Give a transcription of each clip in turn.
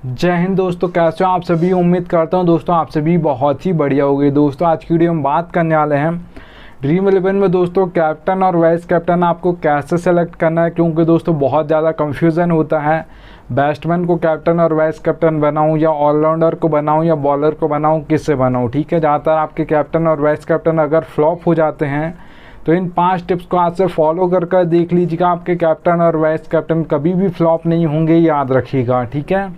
जय हिंद दोस्तों, कैसे हो आप सभी। उम्मीद करता हूं दोस्तों आप सभी बहुत ही बढ़िया हो गए। दोस्तों आज की वीडियो में बात करने वाले हैं ड्रीम 11 में दोस्तों कैप्टन और वाइस कैप्टन आपको कैसे सेलेक्ट करना है, क्योंकि दोस्तों बहुत ज़्यादा कंफ्यूजन होता है। बैट्समैन को कैप्टन और वाइस कैप्टन बनाऊं या ऑलराउंडर को बनाऊं या बॉलर को बनाऊं, किससे बनाऊं। ठीक है, ज़्यादातर आपके कैप्टन और वाइस कैप्टन अगर फ्लॉप हो जाते हैं तो इन 5 टिप्स को आज से फॉलो कर देख लीजिएगा। आपके कैप्टन और वाइस कैप्टन कभी भी फ्लॉप नहीं होंगे, याद रखिएगा। ठीक है,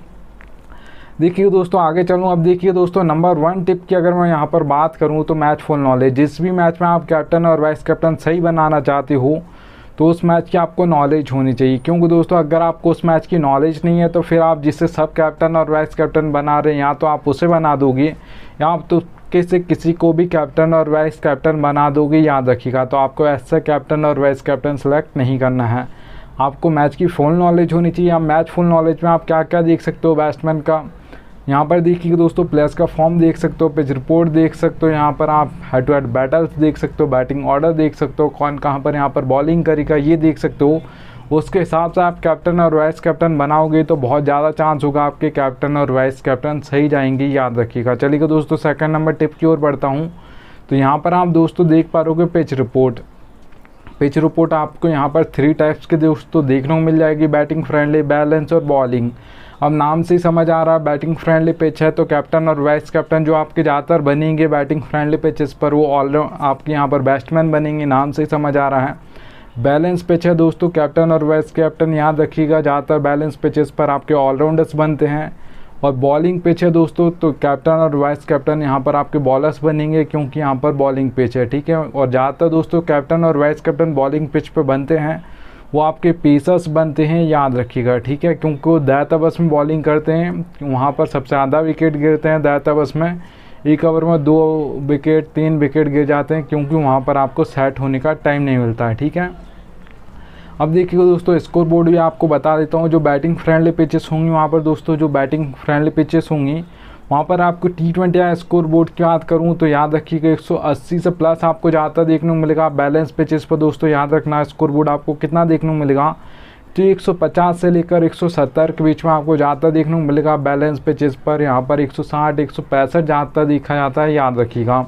देखिए दोस्तों आगे चलूँ। अब देखिए दोस्तों, नंबर 1 टिप की अगर मैं यहाँ पर बात करूँ तो मैच फुल नॉलेज। जिस भी मैच में आप कैप्टन और वाइस कैप्टन सही बनाना चाहते हो तो उस मैच की आपको नॉलेज होनी चाहिए, क्योंकि दोस्तों अगर आपको उस मैच की नॉलेज नहीं है तो फिर आप जिससे सब कैप्टन और वाइस कैप्टन बना रहे हैं या तो आप उसे बना दोगे या आप तो किसी को भी कैप्टन और वाइस कैप्टन बना दोगे, याद रखिएगा। तो आपको ऐसा कैप्टन और वाइस कैप्टन सेलेक्ट नहीं करना है। आपको मैच की फुल नॉलेज होनी चाहिए। आप मैच फुल नॉलेज में आप क्या क्या देख सकते हो बैट्समैन का, यहाँ पर देखिए दोस्तों प्लेयर्स का फॉर्म देख सकते हो, पिच रिपोर्ट देख सकते हो, यहाँ पर आप हेड टू हेड बैटल्स देख सकते हो, बैटिंग ऑर्डर देख सकते हो, कौन कहाँ पर यहाँ पर बॉलिंग करेगा ये देख सकते हो। उसके हिसाब से आप कैप्टन और वाइस कैप्टन बनाओगे तो बहुत ज़्यादा चांस होगा आपके कैप्टन और वाइस कैप्टन सही जाएंगे, याद रखिएगा। चलिए दोस्तों सेकंड नंबर टिप की ओर बढ़ता हूँ। तो यहाँ पर आप दोस्तों देख पा रहोगे पिच रिपोर्ट। पिच रिपोर्ट आपको यहाँ पर 3 टाइप्स के दोस्तों देखने को मिल जाएगी, बैटिंग फ्रेंडली, बैलेंस और बॉलिंग। अब नाम से ही समझ आ रहा है बैटिंग फ्रेंडली पिच है तो कैप्टन और वाइस कैप्टन जो आपके ज़्यादातर बनेंगे बैटिंग फ्रेंडली पिचेस पर वो आपके यहाँ पर बैट्समैन बनेंगे, नाम से ही समझ आ रहा है। बैलेंस पिच है दोस्तों, कैप्टन और वाइस कैप्टन याद रखिएगा ज़्यादातर बैलेंस पिचेस पर आपके ऑलराउंडर्स बनते हैं। और बॉलिंग पिच है दोस्तों, तो कैप्टन और वाइस कैप्टन यहाँ पर आपके बॉलर्स बनेंगे, क्योंकि यहाँ पर बॉलिंग पिच है। ठीक है, और ज़्यादातर दोस्तों कैप्टन और वाइस कैप्टन बॉलिंग पिच पे बनते हैं वो आपके पेसर्स बनते हैं, याद रखिएगा। ठीक है, क्योंकि वो दाएं तबस में बॉलिंग करते हैं, वहाँ पर सबसे ज़्यादा विकेट गिरते हैं दाएं तबस में। एक ओवर में 2 विकेट 3 विकेट गिर जाते हैं, क्योंकि वहाँ पर आपको सेट होने का टाइम नहीं मिलता है। ठीक है, अब देखिए दोस्तों स्कोर बोर्ड भी आपको बता देता हूँ। जो बैटिंग फ्रेंडली पिचेस होंगी वहाँ पर दोस्तों जो बैटिंग फ्रेंडली पिचेस होंगी वहाँ पर आपको T20 या स्कोर बोर्ड की बात करूँ तो याद रखिएगा 180 से प्लस आपको ज़्यादा देखने को मिलेगा। बैलेंस पिचेस पर दोस्तों याद रखना स्कोर बोर्ड आपको कितना देखने को मिलेगा, तो 150 से लेकर 170 के बीच में आपको ज़्यादा देखने को मिलेगा बैलेंस पिचेस पर। यहाँ पर 160 165 ज़्यादा देखा जाता है, याद रखिएगा।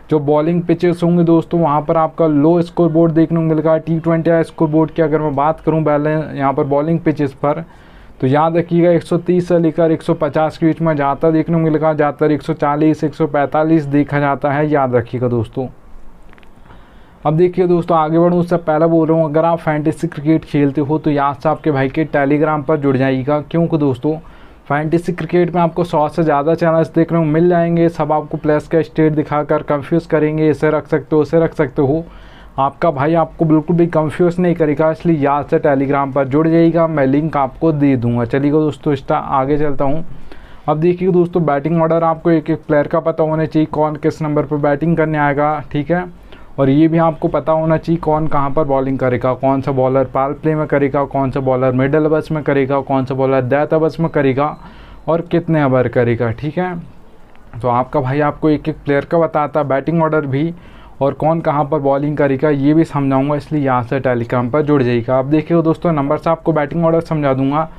जो बॉलिंग पिचेस होंगे दोस्तों वहाँ पर आपका लो स्कोर बोर्ड देखने को मिलेगा। T20 या स्कोर बोर्ड की अगर मैं बात करूँ बैलेंस यहाँ पर बॉलिंग पिचेस पर तो याद रखिएगा 130 से लेकर 150 के बीच में ज़्यादा देखने को मिलेगा। ज़्यादातर 140 145 देखा जाता है, याद रखिएगा दोस्तों। अब देखिए दोस्तों आगे बढ़ूँ उससे पहले बोल रहा हूँ, अगर आप फैंटेसी क्रिकेट खेलते हो तो याद से आपके भाई के टेलीग्राम पर जुड़ जाइएगा, क्योंकि दोस्तों फैंटेसी क्रिकेट में आपको 100 से ज़्यादा चैनल्स देखने को मिल जाएंगे। सब आपको प्लेयर्स का स्टेट दिखाकर कंफ्यूज करेंगे, इसे रख सकते हो उसे रख सकते हो। आपका भाई आपको बिल्कुल भी कंफ्यूज नहीं करेगा, इसलिए याद से टेलीग्राम पर जुड़ जाइएगा, मैं लिंक आपको दे दूंगा। चलिए दोस्तों आगे चलता हूँ। अब देखिए दोस्तों बैटिंग ऑर्डर आपको एक एक प्लेयर का पता होना चाहिए, कौन किस नंबर पर बैटिंग करने आएगा। ठीक है, और ये भी आपको पता होना चाहिए कौन कहाँ पर बॉलिंग करेगा, कौन सा बॉलर पावर प्ले में करेगा, कौन सा बॉलर मिडल ओवर्स में करेगा, कौन सा बॉलर डेथ ओवर्स में करेगा और कितने ओवर करेगा। ठीक है, तो आपका भाई आपको एक एक प्लेयर का बताता बैटिंग ऑर्डर भी, और कौन कहाँ पर बॉलिंग करेगा ये भी समझाऊंगा, इसलिए यहाँ से टेलीग्राम पर जुड़ जाइएगा। अब देखिए दोस्तों नंबर से आपको बैटिंग ऑर्डर समझा दूंगा।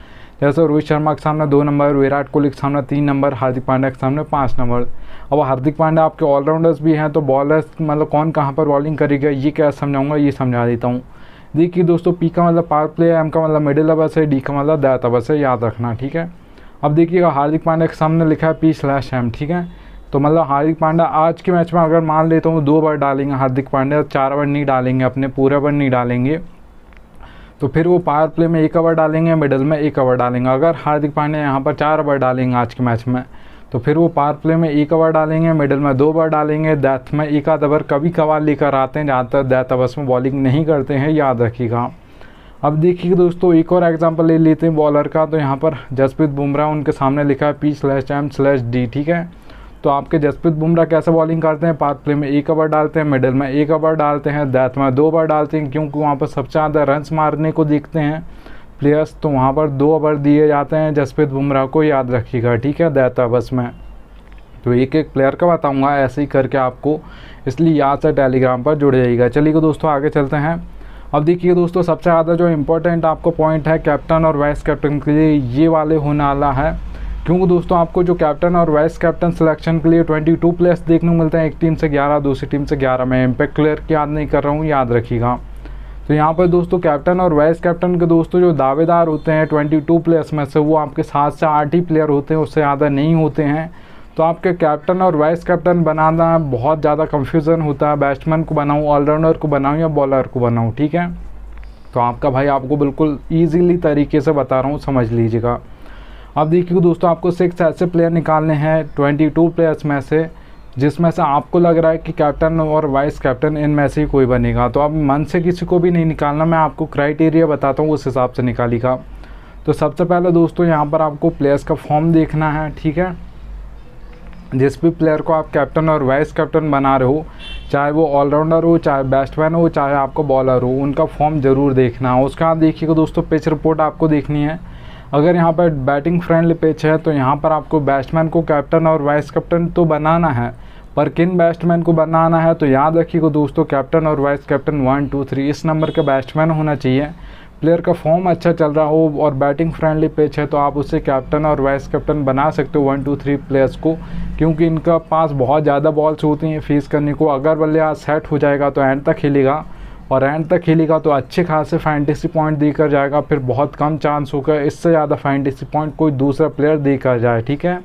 जैसे रोहित शर्मा के सामने 2 नंबर, विराट कोहली के सामने 3 नंबर, हार्दिक पांड्या के सामने 5 नंबर। अब हार्दिक पांड्या आपके ऑलराउंडर्स भी हैं, तो बॉलर्स मतलब कौन कहाँ पर बॉलिंग करेगा ये क्या समझाऊंगा, ये समझा देता हूँ। देखिए दोस्तों पी का मतलब पावर प्ले, एम का मतलब मिडिल ओवर्स है, डी का मतलब डेथ ओवर्स है, याद रखना। ठीक है, अब देखिएगा हार्दिक पांड्या के सामने लिखा है P/M। ठीक है, तो मतलब हार्दिक पांड्या आज के मैच में अगर मान लेता हूँ 2 ओवर डालेंगे हार्दिक पांड्या, 4 ओवर नहीं डालेंगे, अपने पूरे ओवर नहीं डालेंगे, तो फिर वो पावर प्ले में 1 ओवर डालेंगे, मिडल में 1 ओवर डालेंगे। अगर हार्दिक पांड्या यहाँ पर 4 ओवर डालेंगे आज के मैच में तो फिर वो पावर प्ले में 1 ओवर डालेंगे, मिडल में 2 ओवर डालेंगे, डेथ में 1 आध ओवर कभी कभार लेकर आते हैं, ज़्यादातर डेथ ओवर्स में बॉलिंग नहीं करते हैं, याद रखिएगा। अब देखिए दोस्तों एक और एग्जांपल ले लेते हैं बॉलर का। तो यहाँ पर जसप्रीत बुमराह, उनके सामने लिखा है P/M/D। ठीक है, तो आपके जसप्रीत बुमराह कैसे बॉलिंग करते हैं, पावर प्ले में 1 ओवर डालते हैं, मिडल में 1 ओवर डालते हैं, डेथ में 2 ओवर डालते हैं, क्योंकि वहाँ पर सबसे ज़्यादा रन्स मारने को देखते हैं प्लेयर्स, तो वहाँ पर 2 ओवर दिए जाते हैं जसप्रीत बुमराह को, याद रखिएगा। ठीक है, डेथ ओवर्स में तो एक एक प्लेयर का बताऊँगा ऐसे ही करके आपको, इसलिए याद से टेलीग्राम पर जुड़ जाइएगा। चलिए दोस्तों आगे चलते हैं। अब देखिए दोस्तों सबसे ज़्यादा जो इम्पोर्टेंट आपको पॉइंट है कैप्टन और वाइस कैप्टन के लिए ये वाले होने वाला है। क्योंकि दोस्तों आपको जो कैप्टन और वाइस कैप्टन सिलेक्शन के लिए 22 प्लेयर्स देखने को मिलते हैं, एक टीम से 11, दूसरी टीम से 11। मैं इम्पैक्ट प्लेयर की याद नहीं कर रहा हूँ, याद रखिएगा। तो यहाँ पर दोस्तों कैप्टन और वाइस कैप्टन के दोस्तों जो दावेदार होते हैं 22 प्लेयर्स में से, वो आपके 7 से 8 ही प्लेयर होते हैं, उससे ज़्यादा नहीं होते हैं। तो आपके कैप्टन और वाइस कैप्टन बनाना बहुत ज़्यादा कन्फ्यूज़न होता है, बैट्समैन को बनाऊँ, ऑलराउंडर को बनाऊँ या बॉलर को बनाऊँ, ठीक है। तो आपका भाई आपको बिल्कुल ईजीली तरीके से बता रहा हूँ, समझ लीजिएगा। अब देखिए दोस्तों, आपको 6 ऐसे प्लेयर निकालने हैं 22 प्लेयर्स में से, जिसमें से आपको लग रहा है कि कैप्टन और वाइस कैप्टन इनमें से ही कोई बनेगा। तो अब मन से किसी को भी नहीं निकालना, मैं आपको क्राइटेरिया बताता हूँ, उस हिसाब से निकालिएगा। तो सबसे पहले दोस्तों यहाँ पर आपको प्लेयर्स का फॉर्म देखना है, ठीक है। जिस भी प्लेयर को आप कैप्टन और वाइस कैप्टन बना रहे हो, चाहे वो ऑलराउंडर हो, चाहे बैट्समैन हो, चाहे आपको बॉलर हो, उनका फॉर्म ज़रूर देखना है। उसका आप देखिएगा दोस्तों, पिच रिपोर्ट आपको देखनी है। अगर यहाँ पर बैटिंग फ्रेंडली पिच है तो यहाँ पर आपको बैट्समैन को कैप्टन और वाइस कैप्टन तो बनाना है, पर किन बैट्समैन को बनाना है तो याद रखिएगा दोस्तों, कैप्टन और वाइस कैप्टन 1, 2, 3 इस नंबर का बैट्समैन होना चाहिए। प्लेयर का फॉर्म अच्छा चल रहा हो और बैटिंग फ्रेंडली पिच है तो आप उसे कैप्टन और वाइस कैप्टन बना सकते हो 1, 2, 3 प्लेयर्स को, क्योंकि इनका पास बहुत ज़्यादा बॉल्स होती हैं फेस करने को। अगर बल्लेबाज सेट हो जाएगा तो एंड तक खेलेगा, और एंड तक खेलेगा तो अच्छे खासे फैंटेसी पॉइंट देकर जाएगा। फिर बहुत कम चांस होगा इससे ज़्यादा फैंटेसी पॉइंट कोई दूसरा प्लेयर देकर जाए, ठीक है।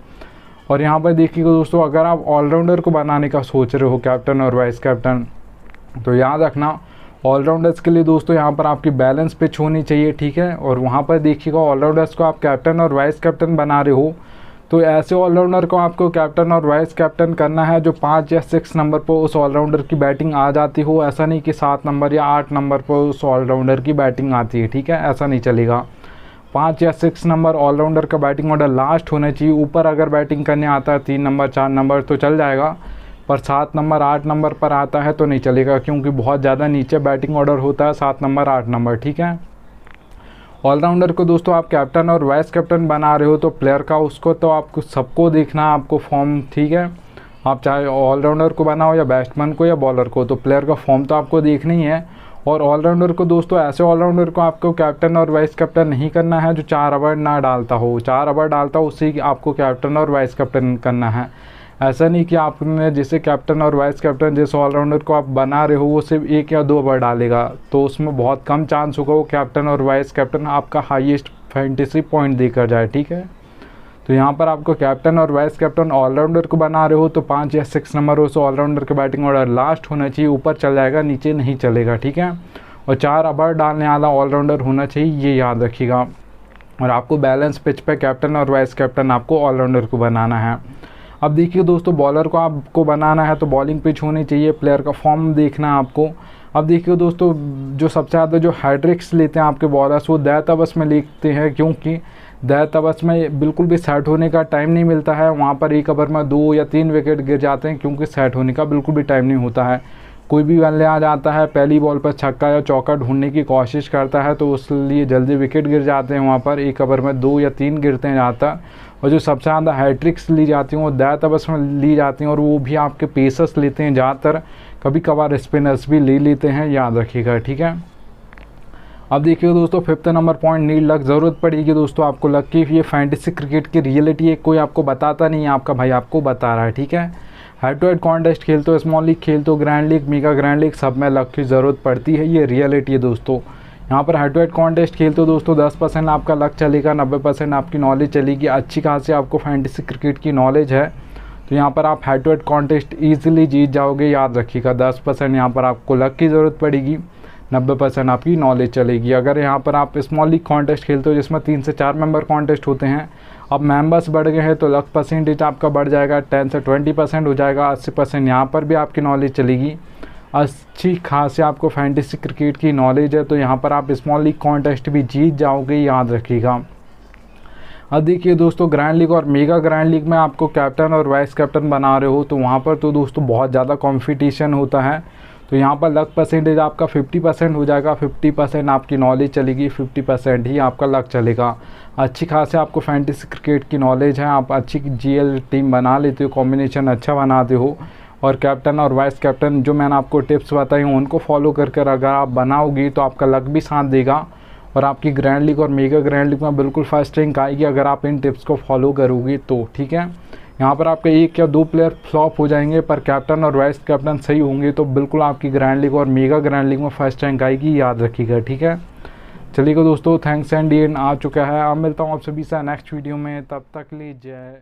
और यहाँ पर देखिएगा दोस्तों, अगर आप ऑलराउंडर को बनाने का सोच रहे हो कैप्टन और वाइस कैप्टन, तो याद रखना ऑलराउंडर्स के लिए दोस्तों यहाँ पर आपकी बैलेंस पिच होनी चाहिए, ठीक है। और वहाँ पर देखिएगा ऑलराउंडर्स को आप कैप्टन और वाइस कैप्टन बना रहे हो तो ऐसे ऑलराउंडर को आपको कैप्टन और वाइस कैप्टन करना है जो 5 या 6 नंबर पर उस ऑलराउंडर की बैटिंग आ जाती हो। ऐसा नहीं कि 7 नंबर या 8 नंबर पर उस ऑलराउंडर की बैटिंग आती है, ठीक है, ऐसा नहीं चलेगा। 5 या 6 नंबर ऑलराउंडर का बैटिंग ऑर्डर लास्ट होना चाहिए। ऊपर अगर बैटिंग करने आता है 3 नंबर 4 नंबर तो चल जाएगा, पर 7 नंबर 8 नंबर पर आता है तो नहीं चलेगा, क्योंकि बहुत ज़्यादा नीचे बैटिंग ऑर्डर होता है 7 नंबर 8 नंबर, ठीक है। ऑलराउंडर को दोस्तों आप कैप्टन और वाइस कैप्टन बना रहे हो तो प्लेयर का उसको तो आपको सबको देखना है, आपको फॉर्म, ठीक है। आप चाहे ऑलराउंडर को बनाओ या बैट्समैन को या बॉलर को, तो प्लेयर का फॉर्म तो आपको देखना ही है। और ऑलराउंडर को दोस्तों, ऐसे ऑलराउंडर को आपको कैप्टन और वाइस कैप्टन नहीं करना है जो 4 ओवर ना डालता हो। 4 ओवर डालता हो उसी आपको कैप्टन और वाइस कैप्टन करना है। ऐसा नहीं कि आपने जिसे कैप्टन और वाइस कैप्टन जिस ऑलराउंडर को आप बना रहे हो वो सिर्फ 1 या 2 ओवर डालेगा, तो उसमें बहुत कम चांस होगा वो कैप्टन और वाइस कैप्टन आपका हाईएस्ट फैंटेसी पॉइंट देकर जाए, ठीक है। तो यहाँ पर आपको कैप्टन और वाइस कैप्टन ऑलराउंडर को बना रहे हो तो 5 या 6 नंबर उस ऑलराउंडर के बैटिंग ऑर्डर लास्ट होना चाहिए, ऊपर चल जाएगा, नीचे नहीं चलेगा, ठीक है। और 4 ओवर डालने वाला ऑलराउंडर होना चाहिए, ये याद रखिएगा। और आपको बैलेंस पिच पे कैप्टन और वाइस कैप्टन आपको ऑलराउंडर को बनाना है। अब देखिए दोस्तों, बॉलर को आपको बनाना है तो बॉलिंग पिच होनी चाहिए, प्लेयर का फॉर्म देखना है आपको। अब देखिए दोस्तों, जो सबसे ज़्यादा जो हैट्रिक्स लेते हैं आपके बॉलर्स वो दैत अवस में लेते हैं, क्योंकि दैत अवस में बिल्कुल भी सेट होने का टाइम नहीं मिलता है। वहाँ पर 1 ओवर में 2 या 3 विकेट गिर जाते हैं, क्योंकि सेट होने का बिल्कुल भी टाइम नहीं होता है। कोई भी बल्लेबाज आता है पहली बॉल पर छक्का या चौका ढूंढने की कोशिश करता है तो उस लिए जल्दी विकेट गिर जाते हैं। वहाँ पर 1 ओवर में 2 या 3 गिरते हैं ज़्यादातर। और जो सबसे ज़्यादा हैट्रिक्स ली जाती हैं वो दैत अवस में ली जाती हैं, और वो भी आपके पेसर्स लेते हैं ज़्यादातर, कभी कभार स्पिनर्स भी ले लेते हैं, याद रखिएगा, ठीक है। अब देखिए दोस्तों, 5th number point need luck. ज़रूरत पड़ेगी दोस्तों आपको लक की। ये फैंटेसी क्रिकेट की रियलिटी है, कोई आपको बताता नहीं है, आपका भाई आपको बता रहा है, ठीक है। हेड टू हेड कॉन्टेस्ट खेलते हो, स्मॉल लीग खेलते हो, grand league, mega grand league, सब में लक की ज़रूरत पड़ती है, ये रियलिटी है दोस्तों। यहाँ पर हेड टू हेड कॉन्टेस्ट खेलते हो दोस्तों, 10% आपका लक चलेगा, 90% आपकी नॉलेज चलेगी। अच्छी खासी आपको फैंटेसी क्रिकेट की नॉलेज है तो यहाँ पर आप head to head contest easily जीत जाओगे, याद रखिएगा। 10% यहाँ पर आपको लक की ज़रूरत पड़ेगी, 90% आपकी नॉलेज चलेगी। अगर यहाँ पर आप स्मॉल लीग कॉन्टेस्ट खेलते हो जिसमें 3 से 4 मेंबर कॉन्टेस्ट होते हैं, अब मेंबर्स बढ़ गए हैं तो लक परसेंटेज आपका बढ़ जाएगा, 10 से 20% हो जाएगा, 80% यहाँ पर भी आपकी नॉलेज चलेगी। अच्छी खासी आपको फैंटेसी क्रिकेट की नॉलेज है तो यहाँ पर आप स्मॉल लीग कॉन्टेस्ट भी जीत जाओगे, याद रखिएगा। अब देखिए दोस्तों, ग्रैंड लीग और मेगा ग्रैंड लीग में आपको कैप्टन और वाइस कैप्टन बना रहे हो तो वहाँ पर तो दोस्तों बहुत ज़्यादा कंपटीशन होता है। तो यहाँ पर लक परसेंटेज आपका 50% हो जाएगा, 50% आपकी नॉलेज चलेगी, 50% ही आपका लक चलेगा। अच्छी खासी आपको फैंटेसी क्रिकेट की नॉलेज है, आप अच्छी GL टीम बना लेते हो, कॉम्बिनेशन अच्छा बनाते हो, और कैप्टन और वाइस कैप्टन जो मैंने आपको टिप्स बताई उनको फॉलो कर कर अगर आप बनाओगी तो आपका लक भी साथ देगा और आपकी ग्रैंड लीग और मेगा ग्रैंड लीग में बिल्कुल फर्स्ट रैंक आएगी अगर आप इन टिप्स को फॉलो करोगे तो, ठीक है। यहाँ पर आपके 1 या 2 प्लेयर फ्लॉप हो जाएंगे, पर कैप्टन और वाइस कैप्टन सही होंगे तो बिल्कुल आपकी ग्रैंड लीग और मेगा ग्रैंड लीग में फर्स्ट रैंक आएगी, याद रखिएगा, ठीक है। चलिएगा दोस्तों, थैंक्स एंड एंड आ चुका है। अब मिलता हूँ आप सभी से नेक्स्ट वीडियो में, तब तक के लिए जय